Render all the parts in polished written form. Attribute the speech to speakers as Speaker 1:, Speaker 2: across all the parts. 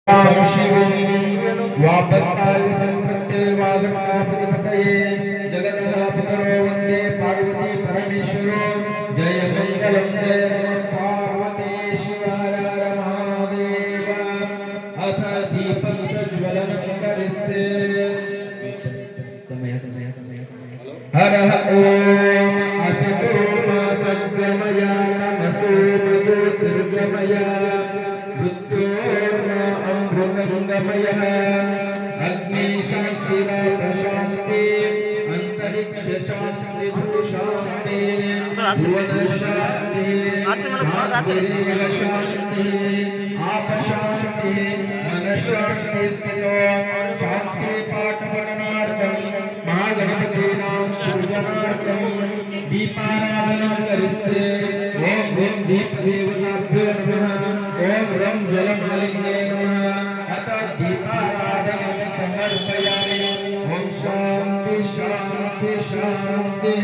Speaker 1: शिवं वापत्ताय संप्रत्ये वागर्तापतिपतये जगतः पितरो वन्दे पार्वती परमेश्वरो जय मङ्गलं जय नमः पार्वती शिव हर हर महादेव अथ दीपं प्रज्वलनं करिष्ये हर ॐ असतो मा सद्गमया तमसो ज्योतिर्गमया अमृतंगमयः अग्नि शांति प्रशांति अंतरिक्ष शांति भूशांति भुवन शांति शांति आप शांति मन शांति स्थितो शांति पाठ पठनार्थं महागणपतीनां पूजनार्थं दीपाराधनं करिष्ये ओम ह्रीं दीपदेवताभ्यो नमः ओम रं जलमालिन्ये नमः अथ दीपाराधनं समर्पयामि ओम शांति शांति शांति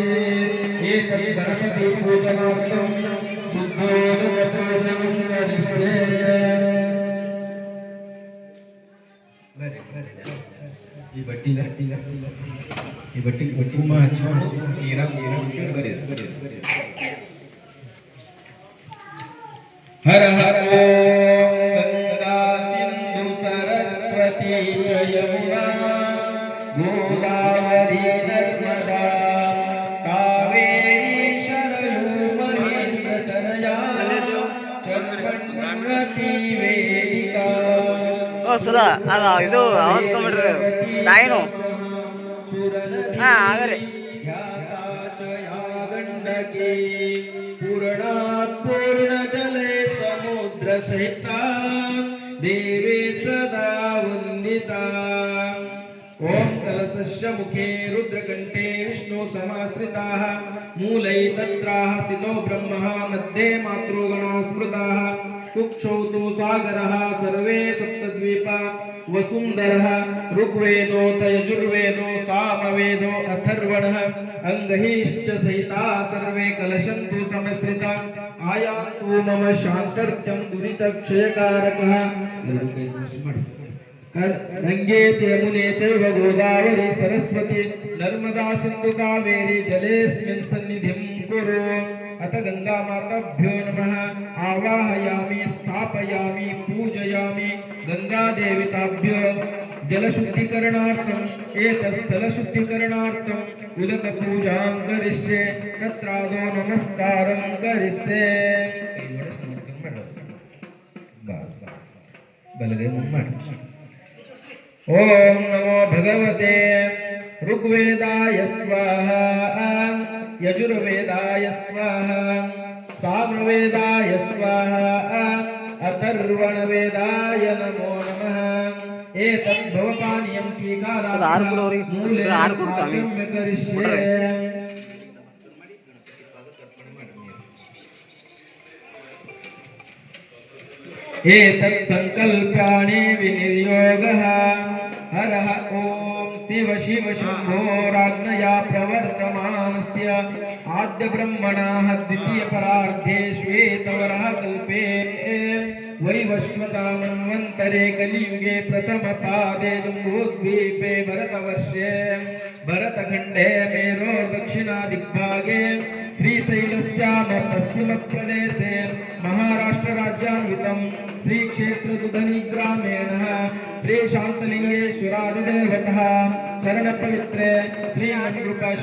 Speaker 1: एतत् गणपति पूजनार्थं शुद्धोदकपूजनं करिष्ये ಈ ಬಟ್ಟಿ ಕುಂಕುಮ ಹಚ್ಚಿ ನೀರ ಬರೀ हर हर गंगा सिंधु सरस्वती च यमुना गोदावरी नर्मदा कावेरी शरयू महेन्द्रतनया चक्रवर्ती वेदिका
Speaker 2: ಸದಾ ಅದ ಇದು ಅವತ್ಕೊಂಡ್ಬಿಡ್ರಿ ತಾಯಿನು ಆಗರಿ
Speaker 1: पूर्णात् पूर्ण जले समुद्र सहिता देवे सदा वंदिता ओम कलशस्य मुखे रुद्रकंठे विष्णु समाश्रिताः मूले तत्राः स्थितो ब्रह्मः मध्ये मातृगणा स्मृताः कुक्षौ तु सागरः सर्वे सप्तद्वीपा वसुंधरः ऋग्वेदो यजुर्वेदो सामवेदो अथर्वणः अंगैश्च सहिता सर्वे कलशन्तु समश्रिता आयातु मम शांतर्त्यं दुरितक्षयकारकः गंगे च यमुने चैव गोदावरी सरस्वती नर्मदा सिंधु कावेरी जलेऽस्मिन् सन्निधिं कुरु अथ गंगा माताभ्यो नमः आवाहयामि स्थापयामि पूजयामि गंगा देवताभ्यो जलशुद्धीकरणार्थं एतस्थलशुद्धीकरणार्थं उदक पूजां करिष्ये तत्रादो नमस्कारं करिष्ये बलगै ओम नमो भगवते ऋग्वेदाय स्वाहा यजुर्वेदाय स्वाहा सामवेदाय स्वाहा अथर्वणवेदाय नमो नमः एतत् भवपानीयं स्वीकारामि मूले आचम्य करिष्ये एतत् संकल्प्यानि विनिर्योगः हरः ओम शिव शिव शंभो राज्ञया प्रवर्तमानस्य आद्य ब्रह्मणः द्वितीय परार्धे श्वेतवरः कल्पे वैवस्वता मन्वन्तरे कलियुगे प्रथम पादे जम्बूद्वीपे भरतवर्षे भरतखण्डे मेरोर्दक्षिणादिग्भागे श्रीशैलस्याम पश्चिमप्रदेशे महाराष्ट्रराज्यान्वितं श्रीक्षेत्रदुधनी ग्रामेणः श्री शान्तलिङ्गेश्वरादिदेवतः चरणपवित्रे श्रीमन्कृपा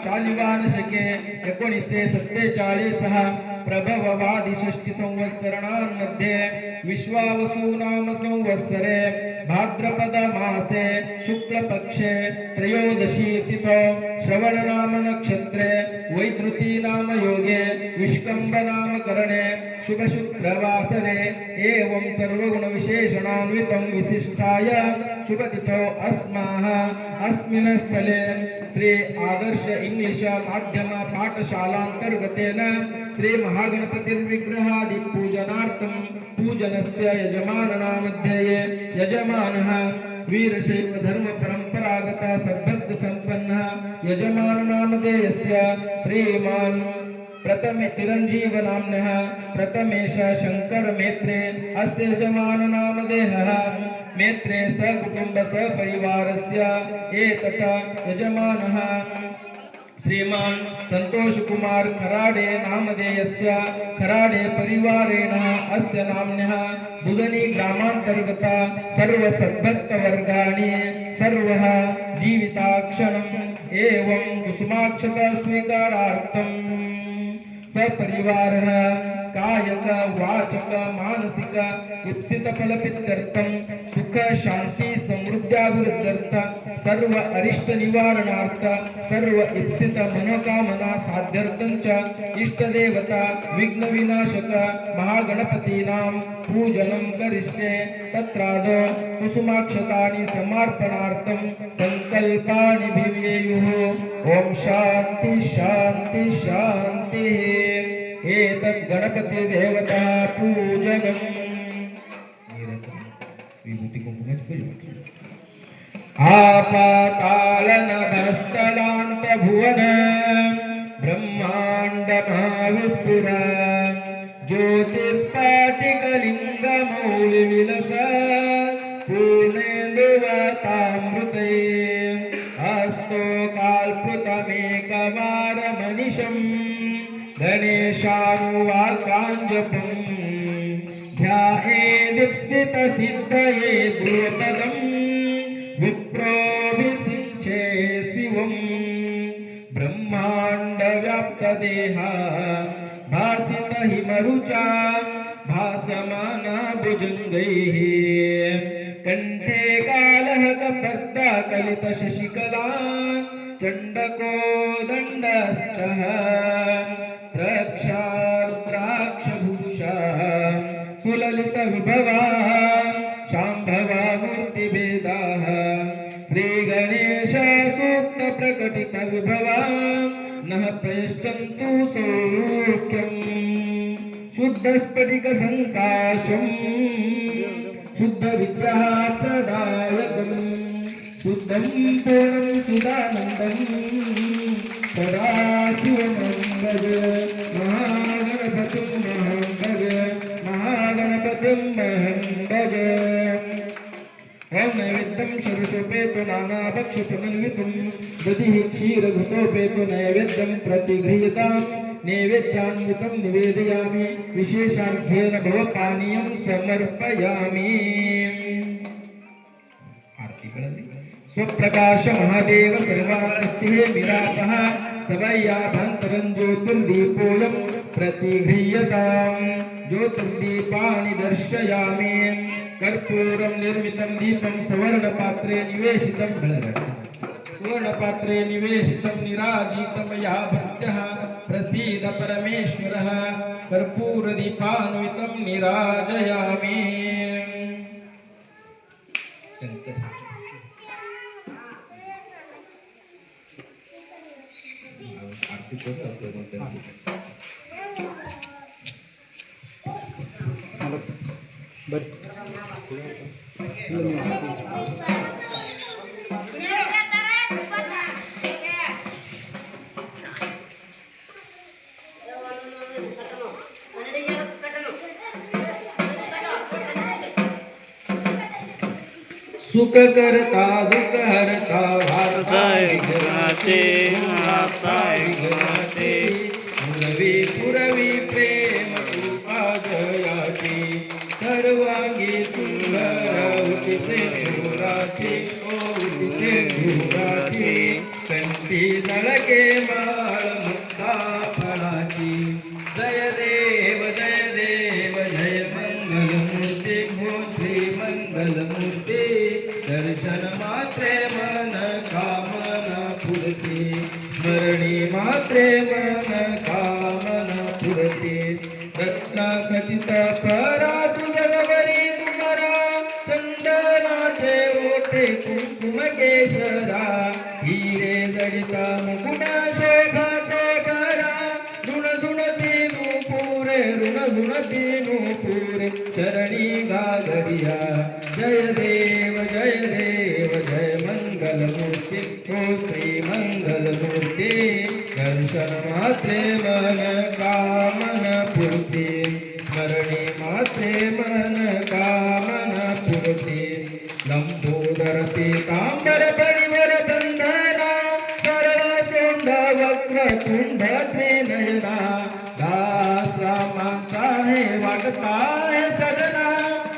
Speaker 1: शालिवानशके 1947 प्रभववादि षष्टि संवत्सराणामध्ये विश्वावसु नाम संवत्सरे भाद्रपद मासे शुक्लपक्षे त्रयोदशी तिथौ श्रवण नाम नक्षत्रे वैद्रुति नाम योगे विष्कम्भ नाम करणे शुभ शुक्रवासरे एवं सर्वगुण विशेषणान्वितं विशिष्टाय शुभतिथौ अस्माः अस्मिन् स्थले श्री आदर्श इंग्लिश माध्यम पाठशालान्तर्गतेन श्री महागणपतिर्विग्रहादि पूजनार्थं पूजनस्य यजमाननामध्ये यजमानः वीरशैव धर्म परंपरागत सद्भक्त संपन्न यजमाननामधेयस्य श्रीमान प्रथमे चिरंजीव नाम्नः प्रथमेश शंकर मेत्रे अस्य यजमान नामधेयः मेत्रे सकुटुंब सपरिवारस्य एतत् यजमानः श्रीमान संतोष कुमार खराडे नामधेयस्य खराडे परिवारेण अस्य नाम्नः दुदनी ग्रामांतर्गत सर्व सद्भक्त वर्गाणि सर्वः जीविताक्षणम् एवं कुसुमाक्षता स्वीकारार्थम् सपरिवारः कायक वाचक मानसिक इप्सित फलपित्यर्थं सुख शांति समृद्ध्याभिवृद्ध्यर्थ सर्व अरिष्ट निवारणार्थ सर्व इप्सित मनोकामना साध्यर्थं च इष्टदेवता विघ्न विनाशक महागणपतीनां पूजनं करिष्ये तत्रादौ कुसुमाक्षतानि समर्पणार्थं संकल्पानि भिव्येयुः ओम शांति शांति शांतिः एतद् गणपति देवता पूजनम् विभूति कुंकुमाची पूजा आपातालन भस्तलांत भुवन ब्रह्मांड महाविस्फुर ज्योतिस्फाटिकलिंग मौलि विलस पूर्णेन्दुवतामृते हस्तो काल्पृतमेकवारमनिशम् गणेशानुवाकाञ्जपम् ध्यायेदीप्सितसिद्धये द्रुतदम् विप्रोऽभिषिञ्चे शिवम् ब्रह्माण्डव्याप्तदेहा भासितहिमरुचा भासमाना भुजङ्गैः कण्ठे कालहकपर्दा कलितशशिकला चण्डको दण्डस्थः द्राक्षारुद्राक्षभूषा सुललितविभवा शाम्भवा मूर्तिभेदाः श्रीगणेश सूक्तप्रकटितविभवा नः प्रयश्चन्तु सौख्यम् शुद्धस्फटिकसङ्काशम् शुद्धविद्याप्रदायकम् शुद्धं पूर्णं सुदानन्दम् सदाशिवमं भज महागणपतिं महं भज महागणपतिं महं भज ओम नैवेद्यं शरशोपेतो नानाभक्षसमन्वितं दधिः क्षीरघृतोपेतो नैवेद्यं प्रतिगृह्यतां नैवेद्यान्वितं निवेदयामि विशेषार्थेन भवपानीयं समर्पयामि आरती कळली स्वप्रकाश महादेव सर्वान्तस्तिः विरापः सवैयाभ्यन्तरं ज्योतिर्दीपोऽयं प्रतिगृह्यतां ज्योतिर्दीपानि दर्शयामि कर्पूरं निर्मितं दीपं सुवर्णपात्रे निवेशितं सुवर्णपात्रे निवेशितं निराजितं या भक्त्यः प्रसीद परमेश्वरः कर्पूरदीपान्वितं निराजयामि आरती सुख करता दुख हरता
Speaker 2: गुणाचे गुणाचे
Speaker 1: पुरवी पुरवी प्रेम कृपा जयाची सर्वांगी सुंदर उठिसे धुराची ओ उठिसे धुराची कंठी नळके माळ मुक्ता फळाची जय देव जय देव जय मंगल मूर्ती हो श्री मंगल मूर्ती दर्शन मात्रे मन कामना पुरते स्मरणी मात्रे मन कामना पुरते रत्न खचित परा तु जगवरी कुमारा चंदनाचे ओठे कुंकुम केशरा हिरे जडिता मुकुट शोभाते भरा ऋण सुणती नूपुरे ऋण सुणती नूपुरे चरणी गागरिया जय देव जय देव जय मंगल मूर्ती ओ श्री मंगल मूर्ती दर्शन मात्रे मन कामना पूर्ती स्मरणे मात्रे मन कामना पूर्ती लंबोदर पीतांबर परिवर बंधना सरळ सोंड वक्रतुंड त्रिनयना दास रामांचा हे वाटता हे सदना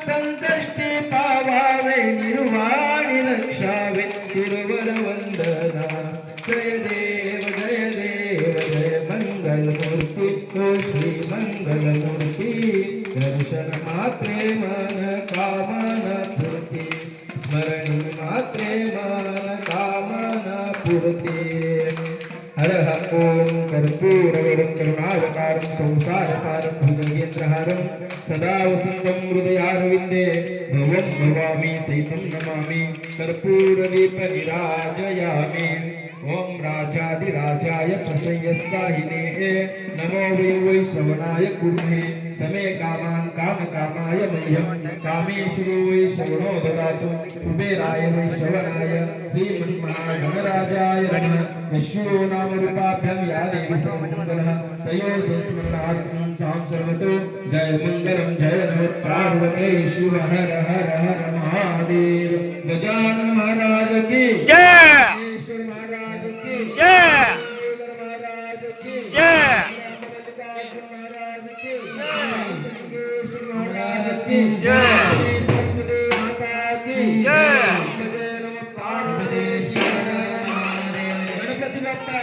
Speaker 1: संकष्टी पावावे निर्वाणी रक्षावे तिरुवर वंदना जय देव जय मंगल मूर्ती ओ श्री मंगल मूर्ती दर्शन मात्रे मन कामना पूर्ती स्मरण मात्रे मन कामना पूर्ती हर ओम कर्पूरवरं करुणावतारं संसारसारं भुजगेन्द्रहारं सदा वसन्तं हृदयारविन्दे भवं भवामि सहितं नमामि कर्पूरदीपनिराजयामि ॐ राजाधिराजाय प्रसय्यस्वाहिने नमो वै श्रवणाय कुर्मे समे कामान् कामकामाय मह्यं कामेषु वै श्रवणो ददातु कुबेराय वै श्रवणाय श्रीमन्महागणराजाय नमः विष्णु नाम रूपाभ्यां या देवी सर्वमङ्गलः तयो संस्मरणार्थं सां सर्वतो जय मंगलम जय नमः पार्वती शिव हर हर हर महादेव गजानन महाराज की
Speaker 2: जय
Speaker 1: ईश्वर महाराज की
Speaker 2: जय
Speaker 1: महाराज की
Speaker 2: जय
Speaker 1: मल्लिकार्जुन महाराज की लिंगेश्वर महाराज की
Speaker 2: जय
Speaker 1: सरस्वती माता की
Speaker 2: जय
Speaker 1: जय नमः पार्वती शिव हर हर महादेव गणपति बप्पा